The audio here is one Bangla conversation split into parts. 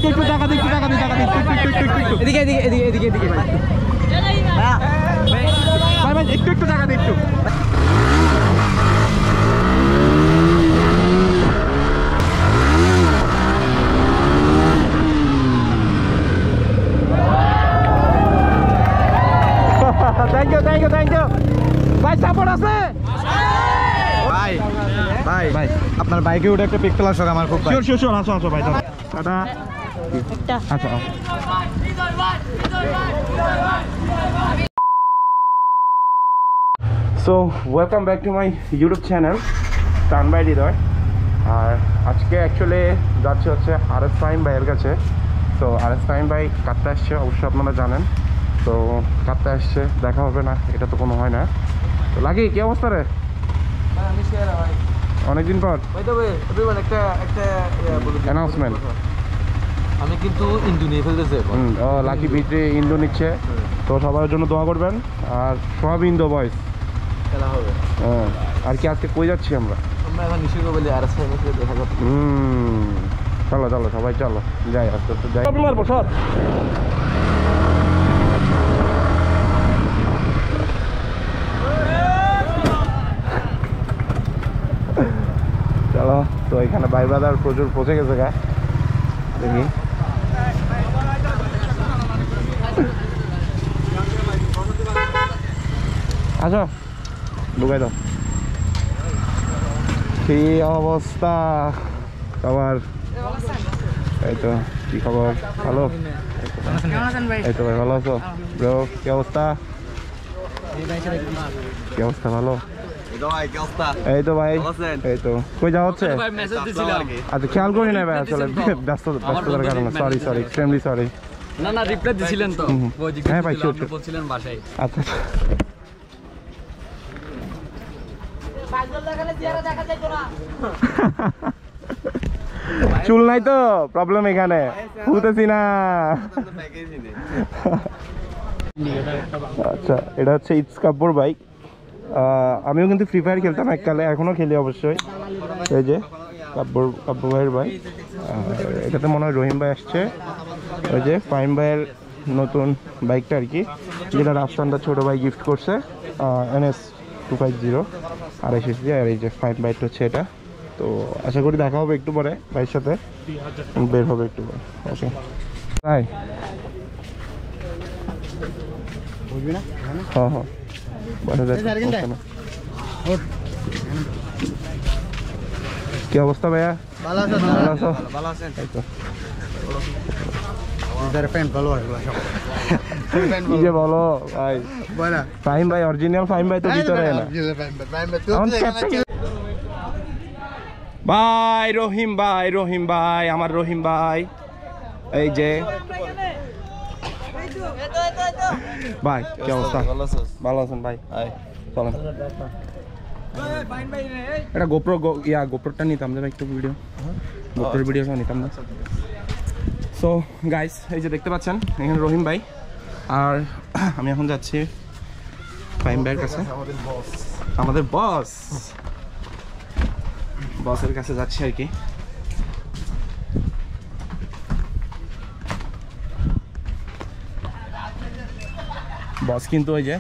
একটু টাকা দিই এদিকে ভাই একটু টাকা দিই একটু। থ্যাংক ইউ ভাই, সাপোর্ট আছে ভাই। ভাই ভাই আপনার বাইকে উঠে একটা পিক তোলার শখ আমার খুব। শিওর আসো ভাই দাদা। আচ্ছা so welcome back to my YouTube channel টান বাই হৃদয়। আর আজকে অ্যাকচুয়ালি যাচ্ছে হচ্ছে RS ফাহিম ভাইয়ের কাছে। তো RS ফাহিম ভাই কাটতে আসছে, অবশ্যই আপনারা জানেন। তো কাটতে আসছে, দেখা হবে না এটা তো কোনো হয় না। তো লাগি কি অবস্থা রে? অনেকদিন পর অ্যানাউন্সমেন্ট। আমি কিন্তু ইন্দু নিয়ে ফেলতেছি। লাকি ভিতরে ইন্দু নিচ্ছে, তো সবার জন্য দোয়া করবেন। আর সব ইন্দো বয়স খেলা হবে। হ্যাঁ, আর কি আজকে কই যাচ্ছি আমরা এখন নিশ্চয় বলি আর দেখা যাবে। চলো সবাই চলো যাই, আস্তে আস্তে যাই। মারবো সব চলো। তো এখানে ভাই ব্রাদার প্রচুর পচে গেছে গা, দেখি আসো ঢুকাই দাও। কি অবস্থা সবার? এই তো কি খবর? ভালো? এই তো ভাই ভালো আছো ব্রো? কি অবস্থা? কি অবস্থা? ভালো? এই তো ভাই, এই তো কই যাওয়া হচ্ছে? আচ্ছা খেয়াল করি না ভাই, আসলে ব্যস্ততার কারণে। Sorry extremely sorry. না রিপ্লাই দিছিলেন তো? হ্যাঁ ভাই শিওর বলছিলেন বাসায়। আচ্ছা চুল নাই তো প্রবলেম এখানে, বুঝতেছি না। আচ্ছা এটা হচ্ছে ইটস কাব্বর বাইক। আমিও কিন্তু ফ্রি ফায়ার খেলতাম এককালে, এখনও খেলি অবশ্যই। এই যে কাব্বর ভাইয়ের বাইক। এটাতে মনে হয় রহিম ভাই আসছে। ওই যে ফাহিম ভাইয়ের নতুন বাইকটা আর কি, যেটা রাফসানটা ছোটো ভাই গিফট করছে, NS 250 250cc। আর এই যে ফাহিম বাইকটা হচ্ছে এটা। তো আশা করি দেখা হবে একটু পরে ভাইয়ের সাথে, বের হবে একটু পরে। ওকে তাই বুঝবি না? হ্যাঁ কি অবস্থা ভাইয়া? ভালো আছো? কি যে বলো ভাই, ফাহিম ভাই অরিজিনাল ফাহিম ভাই তো ভিতরে না ভাই। রহিম ভাই আমার রহিম ভাই, এই যে ভাই কি অবস্থা? ভালো আছেন ভাই? চলেন এটা গোপ্রোটা নিতাম না একটু, গোপ্রোর ভিডিওটা নিতাম না। সো গাইস এই যে দেখতে পাচ্ছেন এখানে রহিম ভাই, আর আমি এখন যাচ্ছি ফাহিম ভাইয়ের কাছে, আমাদের বসের কাছে যাচ্ছি আর কি। বস কিন্তু ওই যে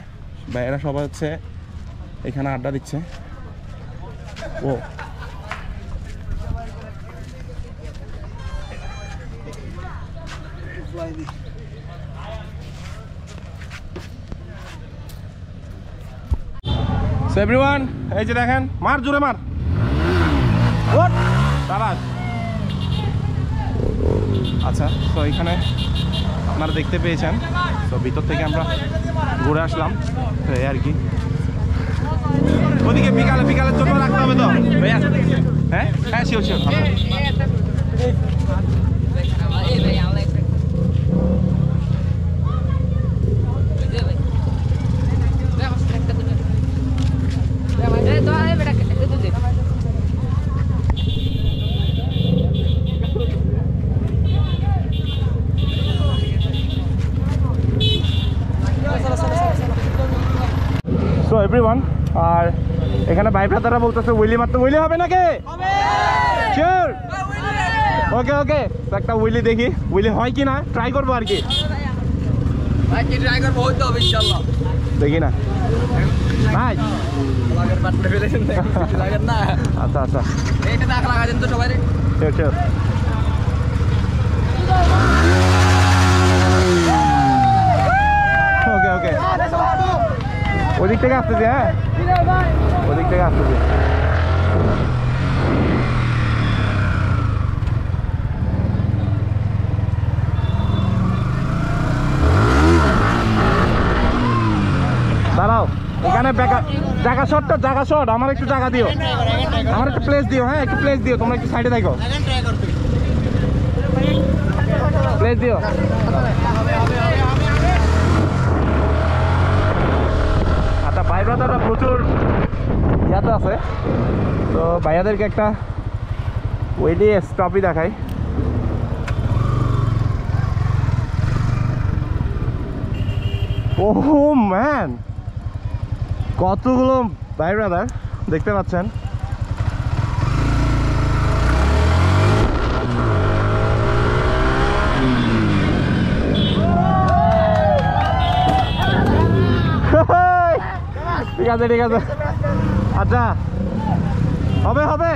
ভাইয়েরা সবাই হচ্ছে এখানে আড্ডা দিচ্ছে। ও সো এভরিওয়ান এই যে দেখেন, মার জোরে মার, আচ্ছা। তো এখানে আপনারা দেখতে পেয়েছেন, তো ভিতর থেকে আমরা ঘুরে আসলাম। তো এই আর কি, ওদিকে বিকালের জন্য রাখতে হবে তো ভাইয়া? হ্যাঁ শিওর। সো এভরিওয়ান, আর এখানে ভাই ব্রাদাররা বলতেছে উইলি মারতে, উইলি হবে নাকি? শিওর ওকে ওকে একটা উইলি দেখি উইলি হয় কি না ট্রাই করবো আর কি ভাই কি ট্রাই করবো হইতো ইনশাআল্লাহ দেখি না ভাই লাগের পাটলে ফেলেছেন লাগের না আচ্ছা আচ্ছা এইটা টাকা লাগা দেন তো সবাই শিওর শিওর ওকে ওকে ওদিক থেকে আসতেছি হ্যাঁ ওদিক থেকে আসতেছি দাঁড়াও এখানে জায়গা শর্ট আমার একটু জায়গা দিও আমার একটু প্লেস দিও হ্যাঁ একটু প্লেস দিও তোমরা একটু সাইডে থাকো প্লেস দিও আচ্ছা ভাই ব্রাদাররা প্রচুর ইয়াতে আছে তো ভাইয়াদেরকে একটা ওইডি স্টপই দেখাই ওহ ম্যান কতগুলো ভাই ব্রাদার দেখতে পাচ্ছেন ঠিক আছে ঠিক আছে আচ্ছা হবে হবে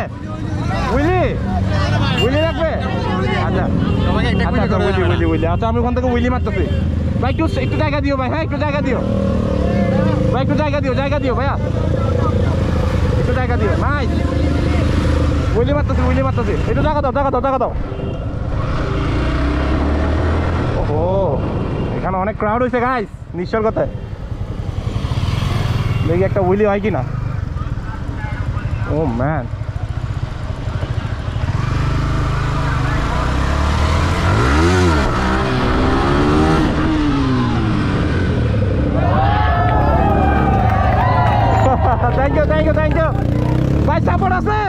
উইলি উইলি রাখবে আচ্ছা আচ্ছা আচ্ছা উইলি উইলি উইলি আচ্ছা আমি ওখান থেকে উইলি মারতেছি ভাই একটু জায়গা দিও ভাই হ্যাঁ একটু জায়গা দিও ভাই একটু জায়গা দিও ভাইয়া একটু জায়গা দিও নাই উইলি মারতেছি একটু জায়গা দাও ওহো এখানে অনেক ক্রাউড হয়েছে গাইস নিঃসর্গতায় দেখি একটা উইলি হয় কি না ও ম্যান থ্যাংক ইউ ভাই সাপোর্ট আছে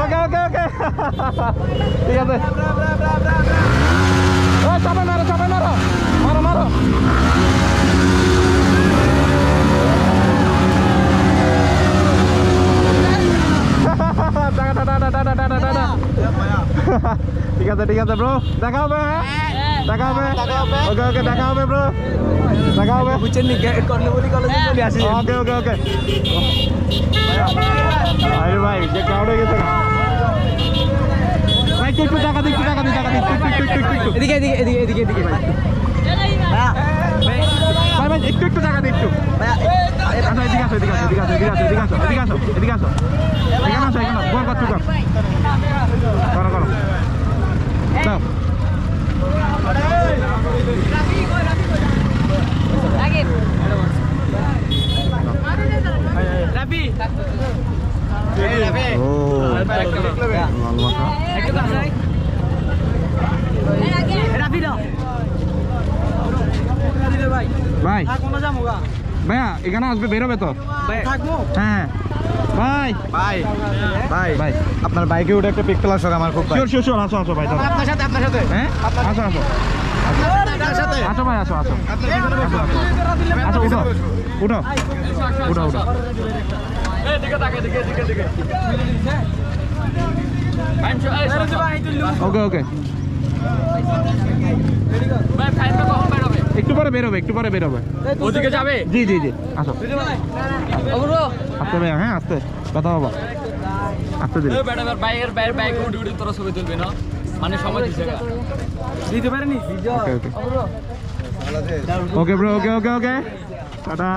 ওকে ঠিক আছে ওই চাপে মারো ঠিক আছে ব্রো দেখা হবে ওকে দেখা হবে ব্রো দেখা হবে বুঝছেন নি কর্ণবলী কলেজে চলে আসি ওকে আরে ভাই যে ক্রাউড হয়ে গেছে ভাই একটু টাকা দিই এদিকে ভাই ভাই একটু টাকা দিই একটু আচ্ছা এদিকে আসো এখানে গোল কর করো দাও রাবি ও ভাই ভাইয়া এখানে আসবে বেরোবে তো হ্যাঁ ভাই আপনার বাইকে উঠে একটা পিক তোলা স্যার আমার খুব শিওর আসো ভাই আপনার সাথে হ্যাঁ আসো ভাই আসো উঠো ওকে একটু পরে বেরোবে ওদিকে যাবে জি আসো আস্তে ভাইয়া হ্যাঁ আস্তে কথা বাবা আস্তে দিলে বাইক উঠে তোরা ছবি তুলবি না মানে সময় দিতে পারেনি ওকে ব্রো ওকে টাটা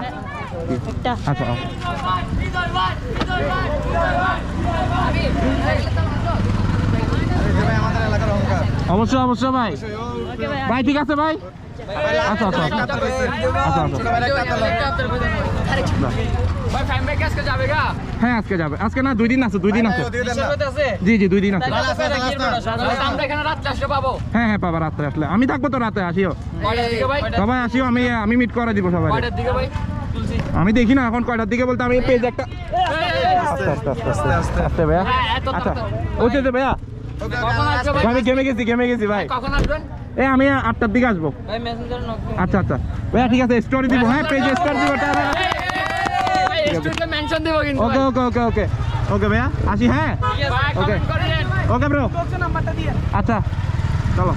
আচ্ছা অবশ্যই ভাই ঠিক আছে ভাই আচ্ছা হ্যাঁ আজকে যাবে আজকে না 2 দিন আছে জি 2 দিন আছে হ্যাঁ পাবা রাত্রে আসলে আমি থাকবো তো রাতে আসিও সবাই আসিও আমি মিট করে দিব সবাই আমি দেখি না এখন কয়টার দিকে বলতে আমি পেজ একটা আস্তে ভাইয়া আচ্ছা ওকে ভাইয়া আমি গেমে গেছি ভাই আমি 8টার দিকে আসবো আচ্ছা ভাইয়া ঠিক আছে স্টোরি দিব হ্যাঁ পেজে স্টোরি দিব ওকে ভাইয়া আসি হ্যাঁ ওকে ওকে ব্রো আচ্ছা চলো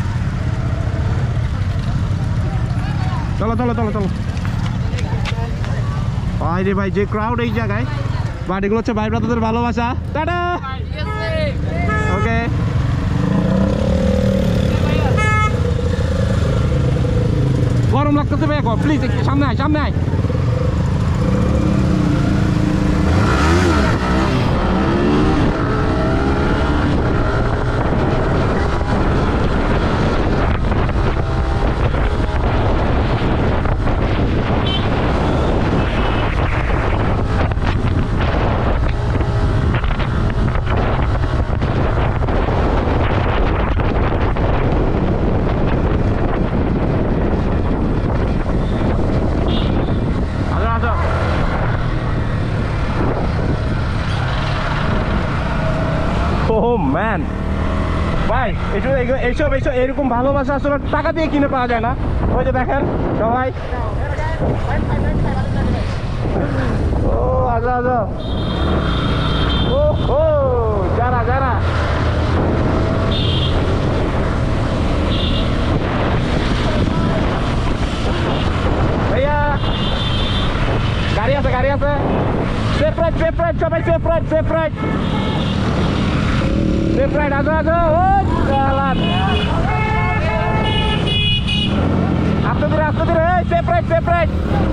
চলো চলো চলো চলো ভাই রে ভাই যে ক্রাউড এই জায়গায় বাট এগুলো হচ্ছে ভাই ব্রাদারদের ভালোবাসা টাটা ওকে গরম লাগতেছে ভাই প্লিজ সামনে আয় সামনে আয় ম্যান ভাই এইসব এইসব এইসব এরকম ভালোবাসা আসলে টাকা দিয়ে কিনে পাওয়া যায় না ওই যে দেখেন সবাই ও আচ্ছা আচ্ছা ও ও যারা যারা ভাইয়া গাড়ি আছে সেফ রাইড সবাই safe ride Safe ride, aja. Oh, jalan. Astu dire, safe ride.